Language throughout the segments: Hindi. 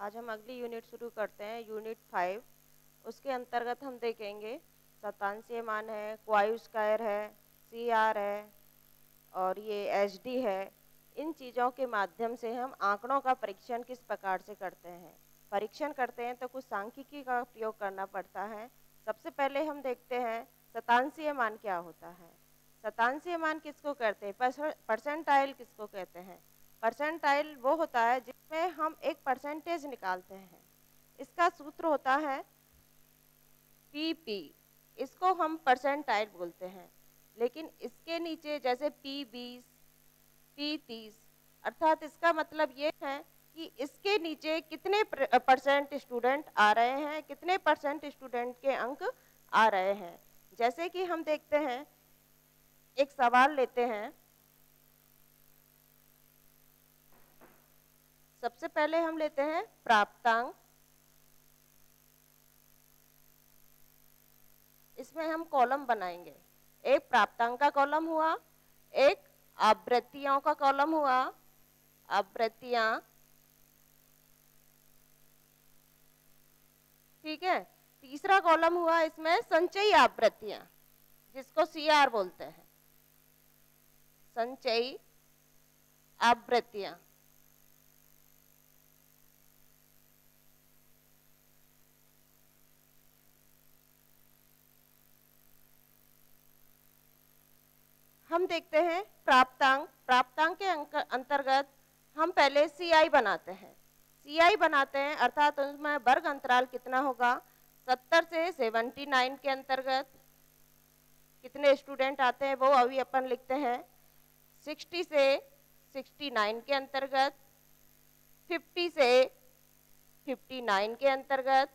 आज हम अगली यूनिट शुरू करते हैं, यूनिट 5। उसके अंतर्गत हम देखेंगे शतांशीय मान है, क्वाई स्क्वायर है, CR है और ये HD है। इन चीज़ों के माध्यम से हम आंकड़ों का परीक्षण किस प्रकार से करते हैं। परीक्षण करते हैं तो कुछ सांख्यिकी का प्रयोग करना पड़ता है। सबसे पहले हम देखते हैं शतांशीय मान क्या होता है। शतांशीय मान किसको कहते हैं, परसेंटाइल किसको कहते हैं। परसेंटाइल वो होता है जिसमें हम एक परसेंटेज निकालते हैं। इसका सूत्र होता है PP, इसको हम परसेंटाइल बोलते हैं। लेकिन इसके नीचे जैसे P20, P30, अर्थात इसका मतलब ये है कि इसके नीचे कितने परसेंट स्टूडेंट आ रहे हैं, कितने परसेंट स्टूडेंट के अंक आ रहे हैं। जैसे कि हम देखते हैं, एक सवाल लेते हैं। सबसे पहले हम लेते हैं प्राप्तांक। इसमें हम कॉलम बनाएंगे। एक प्राप्तांक का कॉलम हुआ, एक आवृत्तियों का कॉलम हुआ, आवृत्तियां, ठीक है। तीसरा कॉलम हुआ इसमें संचयी आवृत्तियां, जिसको CR बोलते हैं, संचयी आवृत्तियां। हम देखते हैं प्राप्तांक। प्राप्तांक के अंतर्गत हम पहले CI बनाते हैं। CI बनाते हैं अर्थात उसमें वर्ग अंतराल कितना होगा। 70 से 79 के अंतर्गत कितने स्टूडेंट आते हैं वो अभी अपन लिखते हैं। 60 से 69 के अंतर्गत, 50 से 59 के अंतर्गत,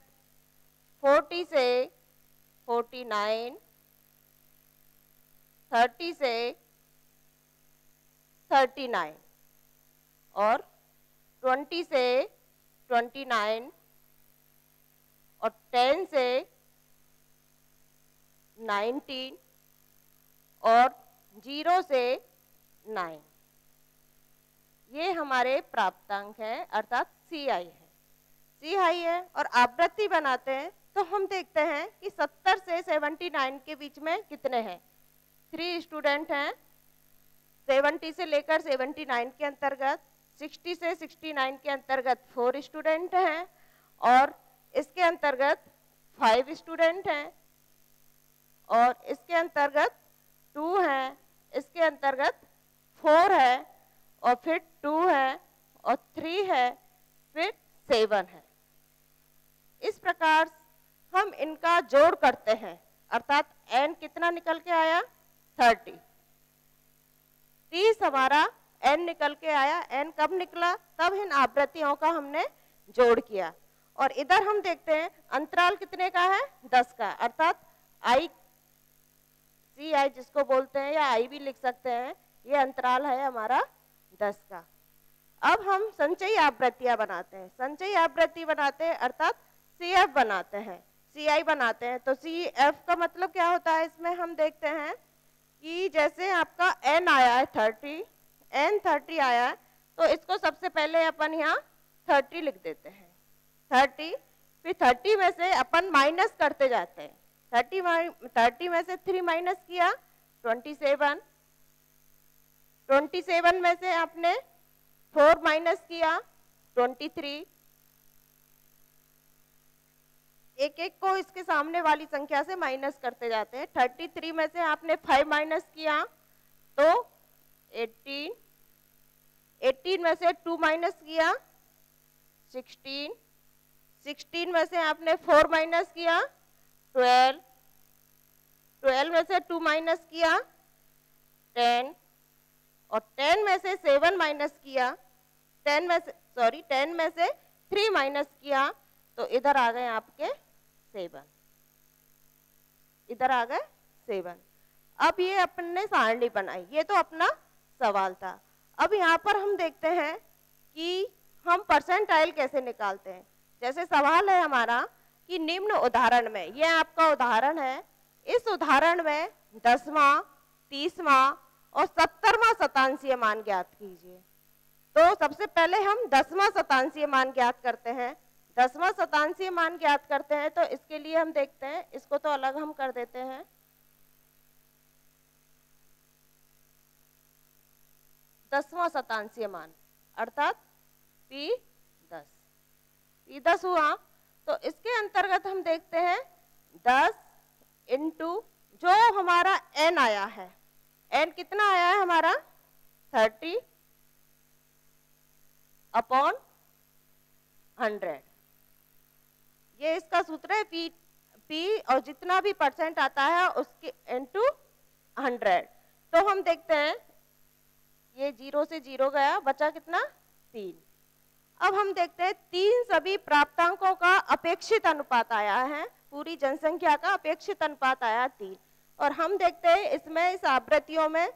40 से 49, 30 से 39 और 20 से 29 और 10 से 19 और 0 से 9। ये हमारे प्राप्तांक है अर्थात CI है। CI है और आवृत्ति बनाते हैं तो हम देखते हैं कि 70 से 79 के बीच में कितने हैं। 3 स्टूडेंट हैं। 70 से लेकर 79 के अंतर्गत, 60 से 69 के अंतर्गत 4 स्टूडेंट हैं और इसके अंतर्गत 5 स्टूडेंट हैं और इसके अंतर्गत 2 हैं, इसके अंतर्गत 4 है और फिर 2 है और 3 है, फिर 7 है। इस प्रकार हम इनका जोड़ करते हैं अर्थात n कितना निकल के आया 30 हमारा n निकल के आया। n कब निकला, तब इन आवृत्तियों का हमने जोड़ किया। और इधर हम देखते हैं अंतराल कितने का है 10 का अर्थात CI जिसको बोलते हैं या I भी लिख सकते हैं। ये अंतराल है हमारा 10 का। अब हम संचयी आवृत्तियां बनाते हैं। संचयी आवृत्ति बनाते हैं अर्थात CF बनाते हैं, CI बनाते हैं। तो CF का मतलब क्या होता है, इसमें हम देखते हैं कि जैसे आपका n आया है 30, n 30 आया है तो इसको सबसे पहले अपन यहाँ 30 लिख देते हैं। 30, फिर 30 में से अपन माइनस करते जाते हैं। 30 में से 3 माइनस किया 27, 27 में से आपने 4 माइनस किया 23। एक एक को इसके सामने वाली संख्या से माइनस करते जाते हैं। 33 में से आपने 5 माइनस किया तो 18, 18 में से 2 माइनस किया 16, 16 में से आपने 4 माइनस किया 12, 12 में से 2 माइनस किया 10 और 10 में से 7 माइनस किया 10 में से 3 माइनस किया तो इधर आ गए आपके 7, इधर आ गए 7। अब ये अपन ने सारणी बनाई, ये तो अपना सवाल था। अब यहाँ पर हम देखते हैं कि हम परसेंटाइल कैसे निकालते हैं। जैसे सवाल है हमारा कि निम्न उदाहरण में, ये आपका उदाहरण है, इस उदाहरण में 10वां, 30वां और 70वां शतांशीय मान ज्ञात कीजिए। तो सबसे पहले हम 10वां शतांशीय मान ज्ञात करते हैं। 10वां शतांशीय मान ज्ञात करते हैं तो इसके लिए हम देखते हैं, इसको तो अलग हम कर देते हैं। 10वां शतांशीय मान अर्थात P10 हुआ। तो इसके अंतर्गत हम देखते हैं 10 इंटू जो हमारा n आया है, n कितना आया है हमारा 30 अपॉन 100। ये इसका सूत्र है P और जितना भी परसेंट आता है उसके इंटू 100। तो हम देखते हैं ये 0 से 0 गया, बचा कितना 3। अब हम देखते हैं 3 सभी प्राप्तांकों का अपेक्षित अनुपात आया है, पूरी जनसंख्या का अपेक्षित अनुपात आया 3। और हम देखते हैं इसमें इस आवृत्तियों में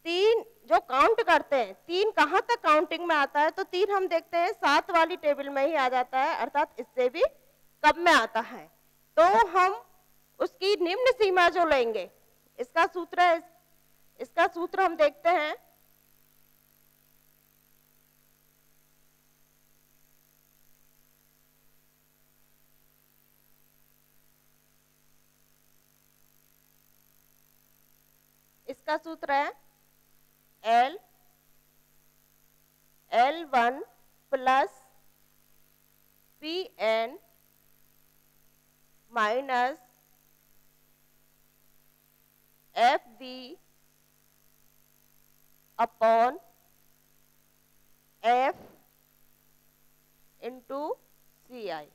3 जो काउंट करते हैं, 3 कहाँ तक काउंटिंग में आता है, तो 3 हम देखते हैं 7 वाली टेबल में ही आ जाता है, अर्थात इससे भी कम में आता है। तो हम उसकी निम्न सीमा जो लेंगे, इसका सूत्र है, इसका सूत्र हम देखते हैं। इसका सूत्र है L1 plus Pn minus FV upon F into CI।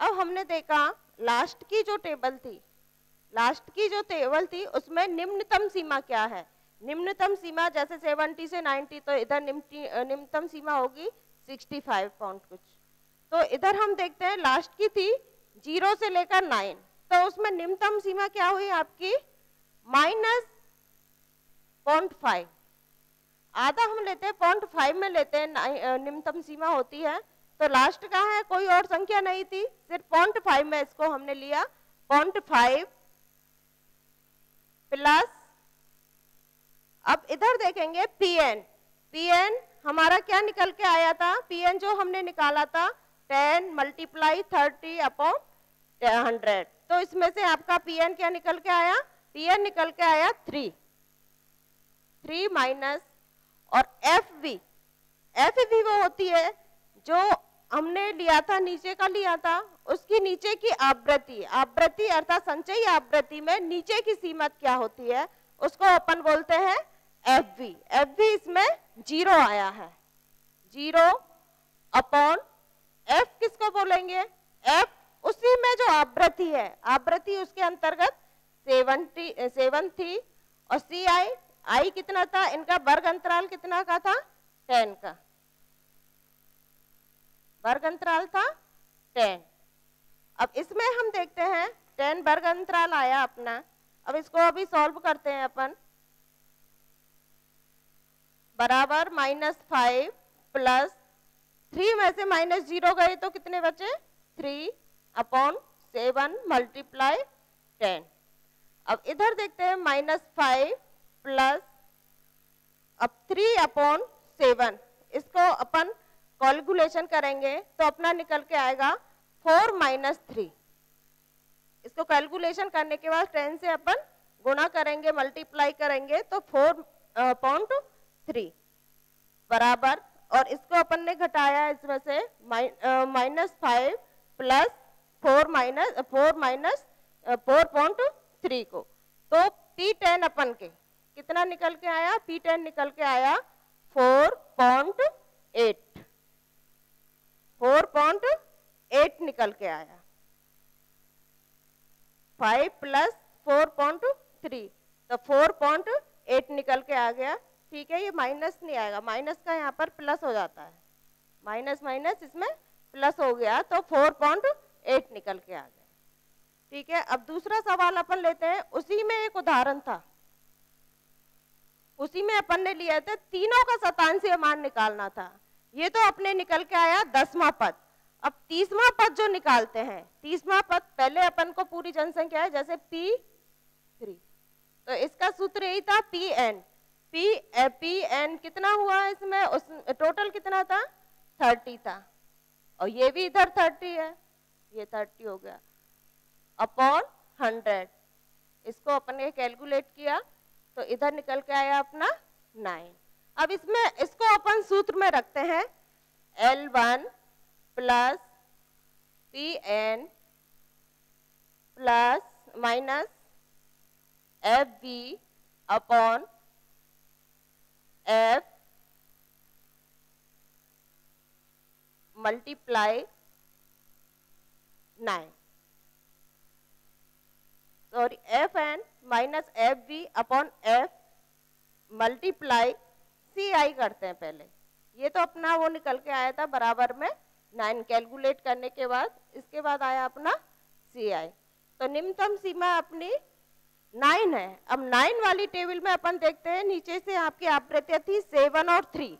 अब हमने देखा लास्ट की जो टेबल थी उसमें निम्नतम सीमा क्या है। निम्नतम सीमा जैसे 70 से 90, तो इधर निम्नतम सीमा होगी 65 पॉइंट कुछ। तो इधर हम देखते हैं लास्ट की थी 0 से लेकर 9, तो उसमें निम्नतम सीमा क्या हुई आपकी -0.5। आधा हम लेते हैं 0.5 में लेते हैं, निम्नतम सीमा होती है। तो लास्ट का है कोई और संख्या नहीं थी, सिर्फ 0.5 में इसको हमने लिया। 0.5 प्लस, अब इधर देखेंगे Pn हमारा क्या निकल के आया था, Pn जो हमने निकाला था 10 मल्टीप्लाई 30 अपॉन 100। तो इसमें से आपका Pn क्या निकल के आया, Pn निकल के आया 3 माइनस, और FV वो होती है जो हमने लिया था, नीचे का लिया था, उसकी नीचे की आवृत्ति अर्थात संचयी आवृत्ति में नीचे की सीमा क्या होती है, उसको अपन बोलते हैं FV इसमें 0 आया है, 0 अपॉन F किसको बोलेंगे, F उसी में जो आवृत्ति है, आवृत्ति उसके अंतर्गत 7 थी, और CI कितना था, इनका वर्ग अंतराल कितना का था 10 का, वर्ग अंतराल था 10। अब इसमें हम देखते हैं 10 वर्ग अंतराल आया अपना। अब इसको अभी सॉल्व करते हैं अपन, बराबर -5 प्लस 3 में से -0 गए तो कितने बचे 3 अपॉन 7 मल्टीप्लाई 10। अब इधर देखते हैं -5 प्लस, अब 3 अपॉन 7, इसको अपन कैलकुलेशन करेंगे तो अपना निकल के आएगा 4 माइनस 3। इसको कैलकुलेशन करने के बाद 10 से अपन गुणा करेंगे, मल्टीप्लाई करेंगे, तो 4.3 बराबर, और इसको अपन ने घटाया इसमें से -5 प्लस 4.3 को, तो P10 अपन के कितना निकल के आया, P10 निकल के आया 4.8 निकल के आया। 5 प्लस 4.3 तो 4.8 निकल के आ गया। ठीक है, ये माइनस नहीं आएगा, माइनस का यहाँ पर प्लस हो जाता है, माइनस इसमें प्लस हो गया, तो 4.8 निकल के आ गया। ठीक है, अब दूसरा सवाल अपन लेते हैं, उसी में एक उदाहरण था, उसी में अपन ने लिया था तीनों का शतांशीय मान निकालना था। ये तो अपने निकल के आया 10वां पद। अब 30वां पद जो निकालते हैं, 30वां पद पहले अपन को पूरी जनसंख्या है जैसे P3, तो इसका सूत्र यही था Pn पी एन कितना हुआ इसमें, उस टोटल कितना था 30 था, और ये भी इधर 30 है, ये 30 हो गया अपॉन 100। इसको अपन ने कैलकुलेट किया तो इधर निकल के आया अपना 9। अब इसमें इसको अपन सूत्र में रखते हैं L1 plus P N plus minus F B upon F multiply 9, sorry F N minus F B upon F multiply C I करते हैं पहले। ये तो अपना वो निकल के आया था बराबर में 9 कैलकुलेट करने के बाद, इसके बाद आया अपना सी आई। तो निम्नतम सीमा अपनी 9 है। अब 9 वाली टेबल में अपन देखते हैं, नीचे से आपकी आवृत्तियां थी 7 और 3,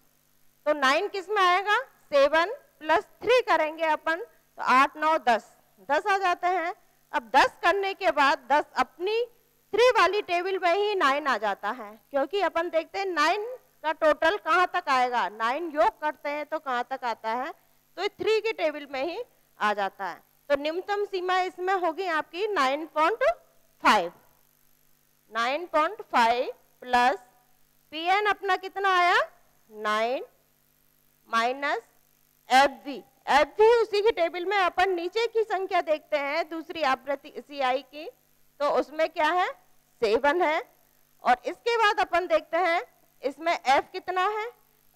तो 9 किस में आएगा, 7 प्लस 3 करेंगे अपन तो 8 9 10 आ जाते हैं। अब 10 करने के बाद 10 अपनी 3 वाली टेबल में ही 9 आ जाता है, क्योंकि अपन देखते हैं 9 का टोटल कहाँ तक आएगा, 9 योग करते हैं तो कहाँ तक आता है, तो 3 की टेबल में ही आ जाता है। तो निम्नतम सीमा इसमें होगी आपकी 9.5 प्लस पी एन अपना कितना आया 9 माइनस एफ भी उसी की टेबल में अपन नीचे की संख्या देखते हैं दूसरी आवृत्ति सी आई की, तो उसमें क्या है 7 है। और इसके बाद अपन देखते हैं इसमें एफ कितना है,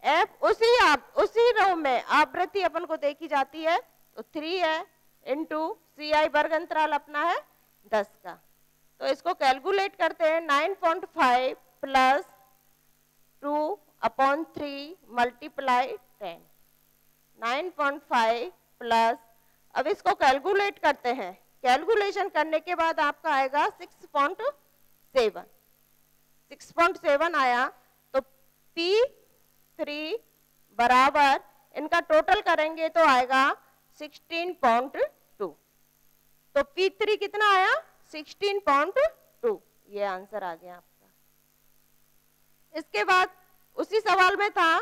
एफ उसी रो में आवृत्ति अपन को देखी जाती है तो 3 है इंटू सी आई वर्ग अंतराल अपना है 10 का। तो इसको कैलकुलेट करते हैं 9.5 प्लस 2/3 मल्टीप्लाई 10, 9.5 प्लस, अब इसको कैलकुलेट करते हैं, कैलकुलेशन करने के बाद आपका आएगा 6.7 आया। तो P3 बराबर इनका टोटल करेंगे तो आएगा 16.2, तो P3 कितना आया 16.2, ये आंसर आ गया आपका। इसके बाद उसी सवाल में था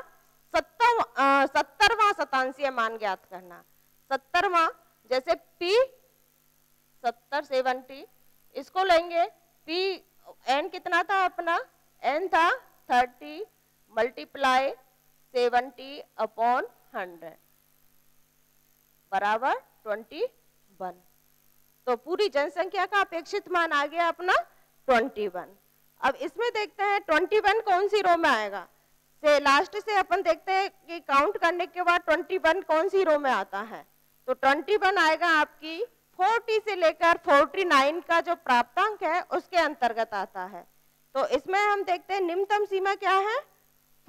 70वां शतांशीय मान ज्ञात करना। 70वां जैसे P 70 इसको लेंगे, P n कितना था अपना, n था 30 मल्टीप्लाई 70/100 बराबर 21। तो पूरी जनसंख्या का अपेक्षित मान आ गया अपना 21। अब इसमें देखते हैं 21 कौन सी रो में आएगा, से लास्ट से अपन देखते हैं कि काउंट करने के बाद 21 कौन सी रो में आता है। तो 21 आएगा आपकी 40 से लेकर 49 का जो प्राप्तांक है उसके अंतर्गत आता है। तो इसमें हम देखते हैं निम्नतम सीमा क्या है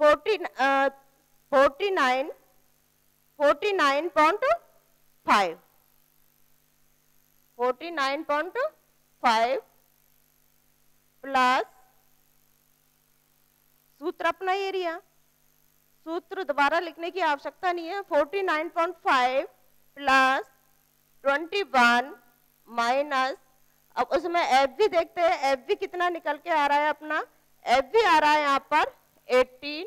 49.5 प्लस सूत्र अपना एरिया, सूत्र दोबारा लिखने की आवश्यकता नहीं है, 49.5 प्लस 21 माइनस, अब उसमें एफ भी देखते हैं, एफ भी कितना निकल के आ रहा है अपना, एफ भी आ रहा है यहाँ पर 18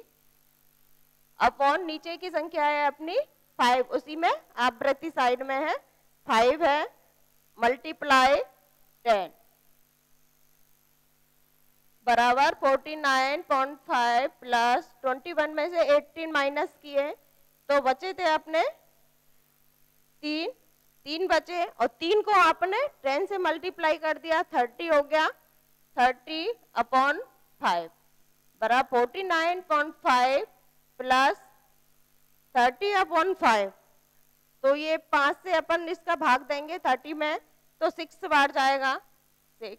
अपॉन नीचे की संख्या है अपनी 5, उसी में आवृत्ति साइड में है 5 है मल्टीप्लाई 10 बराबर 49.5 प्लस 21 में से 18 माइनस किए तो बचे थे अपने 3 बचे, और 3 को आपने 10 से मल्टीप्लाई कर दिया 30 हो गया, 30/5 बराबर 49.5 प्लस 30/5, तो ये 5 से अपन इसका भाग देंगे 30 में तो 6 बार जाएगा 6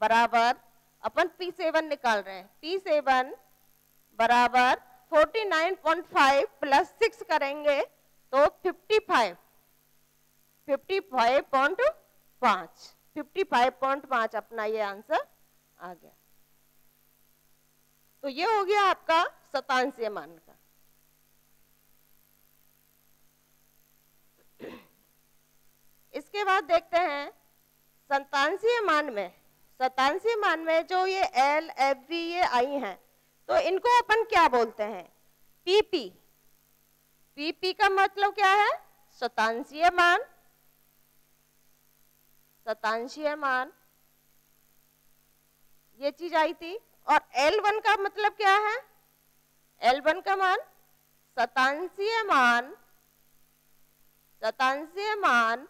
बराबर अपन P7 निकाल रहे हैं, P7 बराबर 49.5 प्लस 6 करेंगे तो 55.5 अपना ये आंसर आ गया। तो ये हो गया आपका शतांशीय मान का। इसके बाद देखते हैं शतांशीय मान में जो ये L, F, V ये आई हैं, तो इनको अपन क्या बोलते हैं? पीपी। पीपी का मतलब क्या है? शतांशीय मान। शतांशीय मान, ये चीज आई थी। और L1 का मतलब क्या है? L1 का मान शतांशीय मान, शतांशीय मान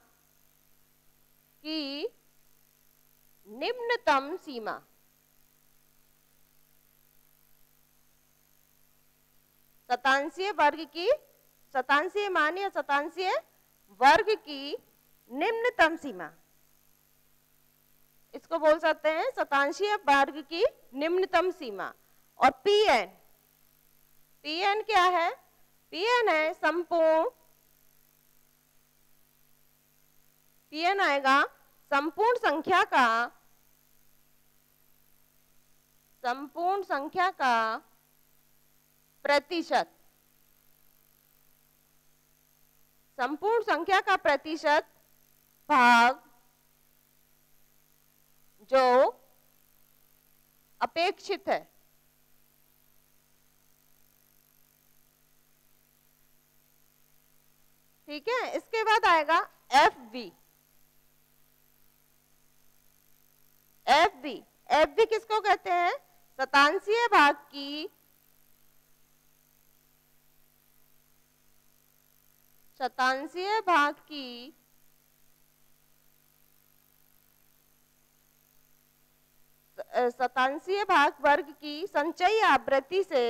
की निम्नतम सीमा। शतांशीय वर्ग की, शतांशीय मान या शतांशीय वर्ग की निम्नतम सीमा, इसको बोल सकते हैं शतांशीय वर्ग की निम्नतम सीमा। और Pn, Pn क्या है? Pn है संपूर्ण, Pn आएगा संपूर्ण संख्या का, संपूर्ण संख्या का प्रतिशत, संपूर्ण संख्या का प्रतिशत भाग जो अपेक्षित है। ठीक है, इसके बाद आएगा FV। FV, FV किसको कहते हैं? शतांशीय भाग की, शतांशीय भाग की शतांशीय भाग वर्ग की संचयी आवृत्ति से,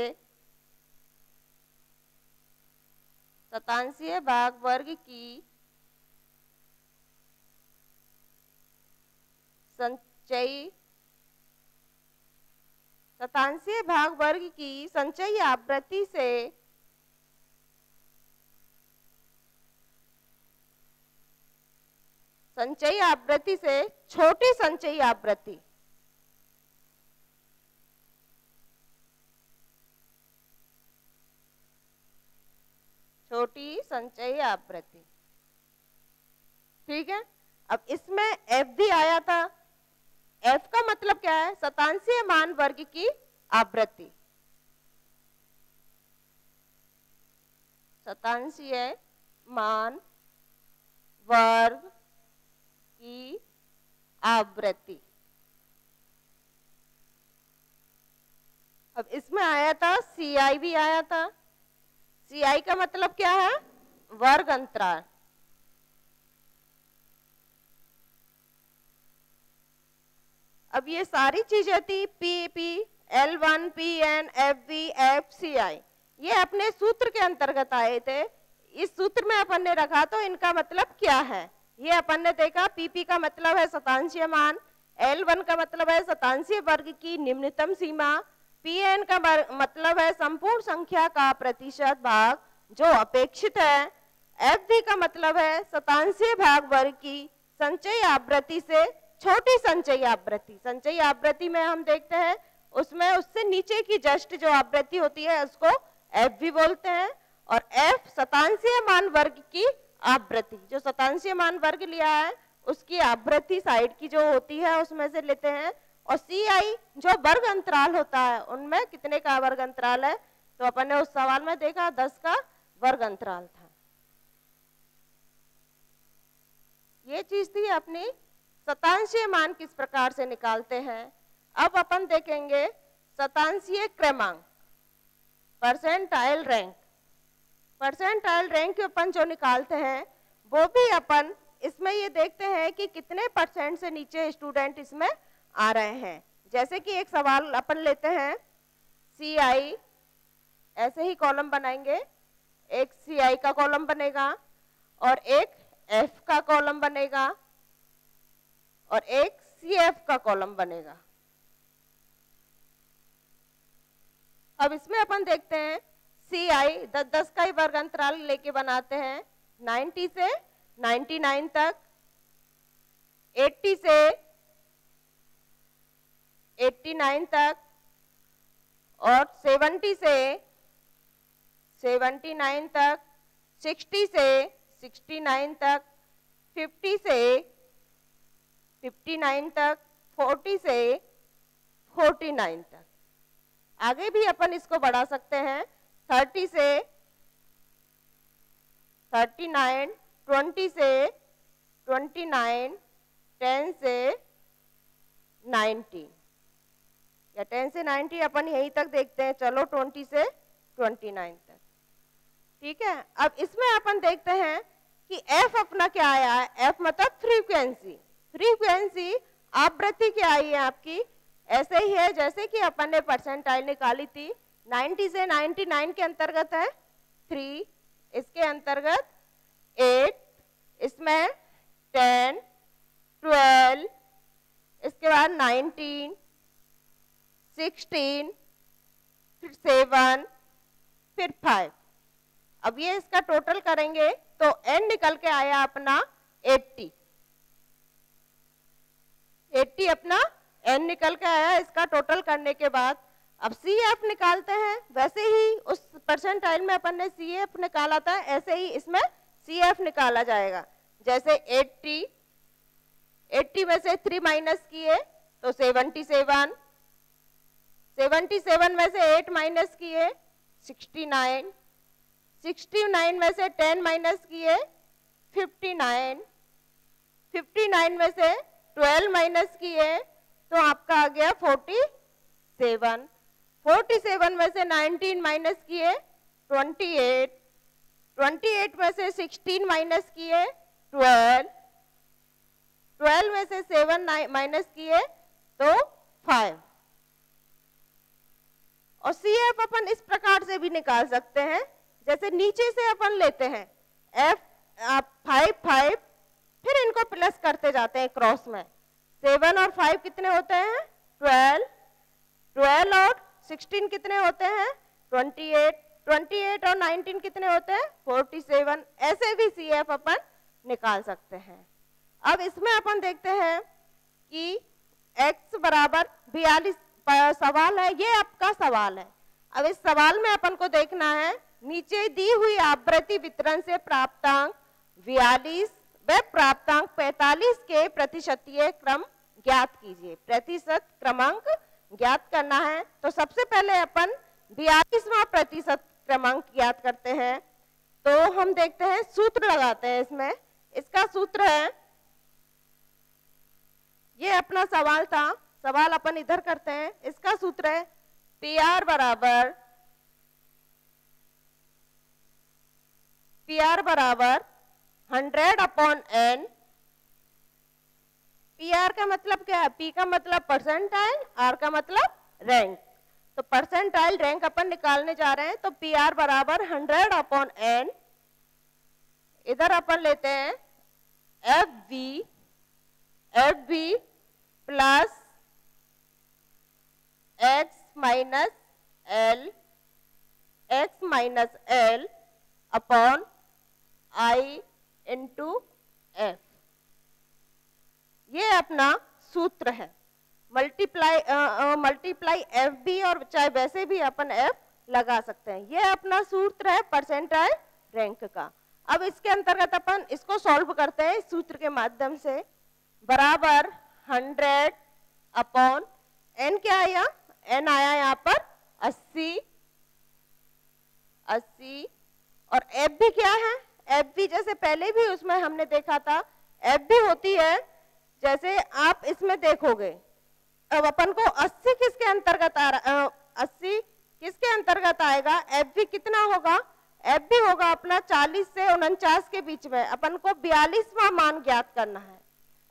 शतांशीय भाग वर्ग की संचयी, शतांशीय भाग वर्ग की संचयी आवृत्ति से संचयी आवृत्ति से छोटी संचयी आवृत्ति, छोटी संचयी आवृत्ति। ठीक है, अब इसमें FV आया था। F का मतलब क्या है? शतांशीय मान वर्ग की आवृत्ति, शतांशीय मान वर्ग की आवृत्ति। अब इसमें आया था CI भी आया था। CI का मतलब क्या है? वर्ग अंतराल। अब ये सारी चीजें थी PP, L1, PN, FV, FCI, ये अपने सूत्र के अंतर्गत आए थे। इस सूत्र में अपन ने रखा तो इनका मतलब क्या है ये अपन ने देखा। PP का मतलब है शतांशीय मान, L1 का मतलब है शतांशीय वर्ग की निम्नतम सीमा, PN का मतलब है संपूर्ण संख्या का प्रतिशत भाग जो अपेक्षित है, FV का मतलब है शतांशीय भाग वर्ग की संचयी आवृत्ति से छोटी संचयी आवृत्ति। संचयी आवृत्ति में हम देखते हैं उसमें उससे नीचे की जस्ट जो आवृत्ति होती है उसको FV बोलते हैं। और F शतांशीय मान वर्ग की आवृत्ति, जो शतांशीय मान वर्ग लिया है उसकी आवृत्ति साइड की जो होती है उसमें से लेते हैं। और CI जो वर्ग अंतराल होता है उनमें कितने का वर्ग अंतराल है, तो अपन ने उस सवाल में देखा 10 का वर्ग अंतराल था। ये चीज थी अपनी शतांशीय मान किस प्रकार से निकालते हैं। अब अपन देखेंगे शतांशीय क्रमांक, परसेंटाइल रैंक। परसेंटाइल रैंक अपन जो निकालते हैं वो भी अपन इसमें ये देखते हैं कि कितने परसेंट से नीचे स्टूडेंट इसमें आ रहे हैं। जैसे कि एक सवाल अपन लेते हैं CI, ऐसे ही कॉलम बनाएंगे, एक CI का कॉलम बनेगा और एक F का कॉलम बनेगा और एक CF का कॉलम बनेगा। अब इसमें अपन देखते हैं CI 10-10 का ही वर्ग अंतराल लेके बनाते हैं, 90 से 99 तक, 80 से 89 तक और 70 से 79 तक, 60 से 69 तक, 50 से 59 तक, 40 से 49 तक। आगे भी अपन इसको बढ़ा सकते हैं, 30 से 39, 20 से 29, 10 से 19 या 10 से 90 अपन यहीं तक देखते हैं, चलो 20 से 29 तक, ठीक है। अब इसमें अपन देखते हैं कि f अपना क्या आया है, f मतलब फ्रीक्वेंसी, फ्रीक्वेंसी आवृत्ति क्या आई है आपकी, ऐसे ही है जैसे कि अपन ने परसेंटाइल निकाली थी, 90 से 99 के अंतर्गत है 3, इसके अंतर्गत 8, इसमें 10, 12, इसके बाद 19, 16, फिर 7, फिर 5। अब ये इसका टोटल करेंगे तो n निकल के आया अपना 80, 80 अपना n निकल के आया। इसका टोटल करने के बाद अब CF निकालते हैं, वैसे ही उस परसेंटाइल में अपन ने CF निकाला था, ऐसे ही इसमें CF निकाला जाएगा। जैसे 80 में से 3 माइनस किए तो 77, 77 में से 8 माइनस किए 69, 69 में से 10 माइनस किए 59, 59 में से 12 माइनस किए तो आपका आ गया 47, 47 में से 19 माइनस किए 28, 28 में से 16 माइनस किए 12, 12 में से 7 माइनस किए तो 5। और CF अपन इस प्रकार से भी निकाल सकते हैं, जैसे नीचे से अपन लेते हैं F 5 5, फिर इनको प्लस करते जाते हैं क्रॉस में, 7 और 5 कितने होते हैं 12, 12 और 16 कितने होते हैं 28, 28 और 19 कितने होते हैं 47। ऐसे भी CF अपन निकाल सकते हैं। अब इसमें अपन देखते हैं कि x बराबर 42 सवाल है, ये आपका सवाल है। अब इस सवाल में अपन को देखना है, नीचे दी हुई आवृत्ति वितरण से प्राप्तांक 42 व प्राप्तांक 45 के प्रतिशतीय क्रम ज्ञात कीजिए। प्रतिशत क्रमांक ज्ञात करना है, तो सबसे पहले अपन 42वां प्रतिशत क्रमांक ज्ञात करते हैं। तो हम देखते हैं, सूत्र लगाते हैं इसमें। इसका सूत्र है, ये अपना सवाल था, सवाल अपन इधर करते हैं। इसका सूत्र है PR बराबर 100/n। PR का मतलब क्या है, P का मतलब परसेंटाइल, R का मतलब रैंक। तो परसेंटाइल रैंक अपन निकालने जा रहे हैं, तो PR बराबर 100/n। इधर अपन लेते हैं FV plus x minus L upon I into F। ये अपना सूत्र है। मल्टीप्लाई FB, और चाहे वैसे भी अपन F लगा सकते हैं। ये अपना सूत्र है परसेंटाइल रैंक का। अब इसके अंतर्गत अपन इसको सॉल्व करते हैं इस सूत्र के माध्यम से। बराबर 100 अपॉन n क्या आया, n आया यहाँ पर 80, और FB क्या है, FB जैसे पहले भी उसमें हमने देखा था, FB होती है, जैसे आप इसमें देखोगे, अब अपन को 80 किसके अंतर्गत आ रहा, 80 किसके अंतर्गत आएगा, FB कितना होगा, FB होगा अपना 40 से 49 के बीच में। अपन को 42वां मान ज्ञात करना है,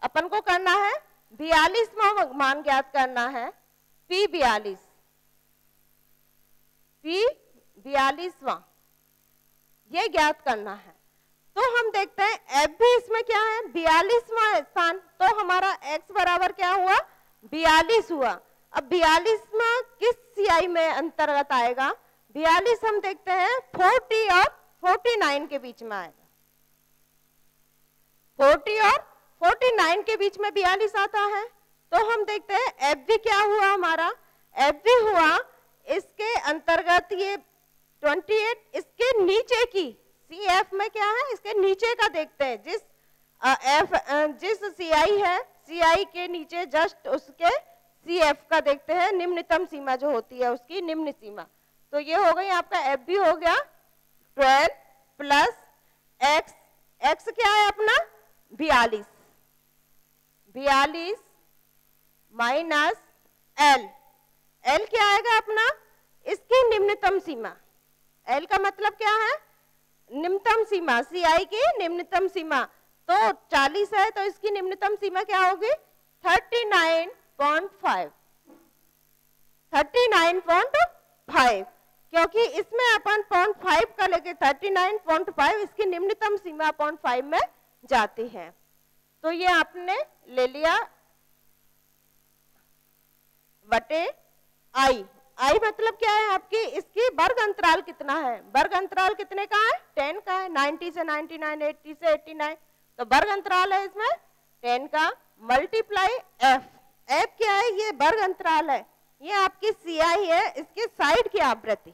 अपन को करना है 42वां मान ज्ञात करना है, P42, P42वां ये ज्ञात करना है। तो हम देखते हैं FB इसमें क्या है, 42वां स्थान, तो हमारा x बराबर क्या हुआ 42 हुआ। अब 42वां किस CI में अंतर्गत आएगा, 42 हम देखते हैं 40 और 49 के बीच में आएगा, 40 और 49 के बीच में 42 आता है। तो हम देखते हैं FB क्या हुआ हमारा, FB हुआ इसके अंतर्गत ये 28, इसके नीचे की CF में क्या है, इसके नीचे का देखते हैं, जिस CI है, CI के नीचे जस्ट उसके सी एफ का देखते हैं निम्नतम सीमा जो होती है उसकी निम्न सीमा। तो ये हो गई आपका एफ बी हो गया 12 प्लस एक्स, एक्स क्या है अपना 42, 42 माइनस एल, एल क्या आएगा अपना इसकी निम्नतम सीमा, एल का मतलब क्या है निम्नतम सीमा, सी आई की निम्नतम सीमा। तो 40 है तो इसकी निम्नतम सीमा क्या होगी 39.5, 39.5, क्योंकि इसमें अपन 0.5 का लेके 39.5, इसकी निम्नतम सीमा 0.5 में जाती है। तो ये आपने ले लिया बटे आई, आई मतलब क्या है आपकी इसकी वर्ग अंतराल कितना है, वर्ग अंतराल कितने का है 10 का है, 90 से 99, 80 से 89, तो वर्ग अंतराल है इसमें 10 का, मल्टीप्लाई एफ, एफ क्या है ये वर्ग अंतराल है, ये आपकी सी आई है, इसके साइड की आवृत्ति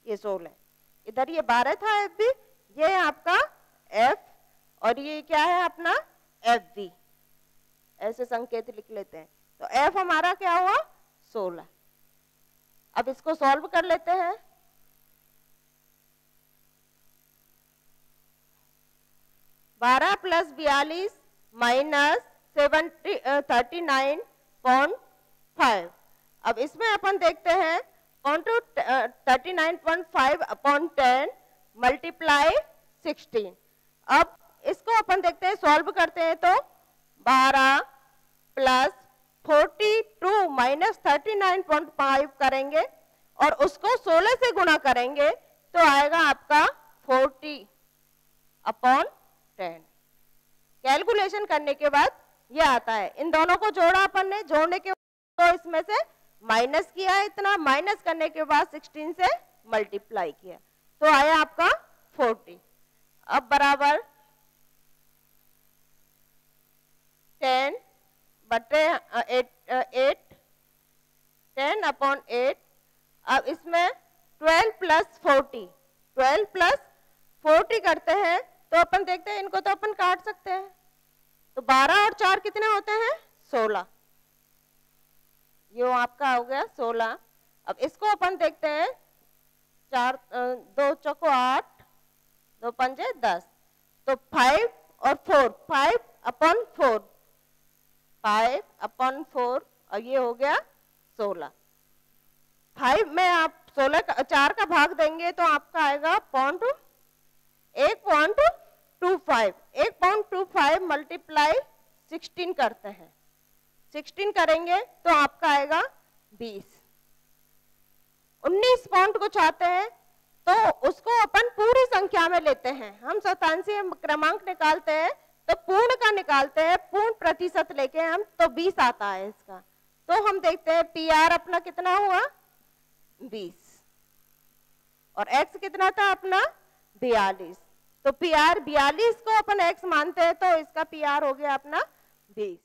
ये 16, इधर ये 12 था एफ बी, ये आपका एफ और ये क्या है अपना एफ बी, ऐसे संकेत लिख लेते हैं। तो एफ हमारा क्या हुआ 16। अब इसको सॉल्व कर लेते हैं। बारह प्लस 42 माइनस 39.5। अब इसमें अपन देखते हैं 39.5 अपॉन 10 मल्टीप्लाई 16। अब इसको अपन देखते हैं सॉल्व करते हैं तो 12 प्लस 42 माइनस 39.5 करेंगे और उसको 16 से गुणा करेंगे तो आएगा आपका 40 अपॉन 10। कैलकुलेशन करने के बाद ये आता है, इन दोनों को जोड़ा अपन ने, जोड़ने के तो इसमें से माइनस किया है इतना, माइनस करने के बाद 16 से मल्टीप्लाई किया तो आया आपका 40। अब बराबर 10 बटे 8 10 अपॉन 8। अब इसमें 12 प्लस 40, 12 प्लस 40 करते हैं तो अपन देखते हैं इनको तो अपन काट सकते हैं, तो 12 और 4 कितने होते हैं 16, ये आपका हो गया 16। अब इसको अपन देखते हैं 4 2 चौको 8 2 पंजे 10, तो 5 और 4 5 अपॉन 4, 5 अपॉन 4 और ये हो गया 16। 5 में आप 16 का 4 का भाग देंगे तो आपका आएगा 1.25, 1.25 मल्टीप्लाई 16 करते हैं, 16 करेंगे तो आपका आएगा 20। 19 पॉइंट को चाहते हैं तो उसको अपन पूरी संख्या में लेते हैं, हम शतांशी क्रमांक निकालते हैं तो पूर्ण का निकालते हैं, पूर्ण प्रतिशत लेके हम तो 20 आता है इसका। तो हम देखते हैं पी आर अपना कितना हुआ 20 और एक्स कितना था अपना 42, तो पी आर 42 को अपन एक्स मानते हैं तो इसका पी आर हो गया अपना 20।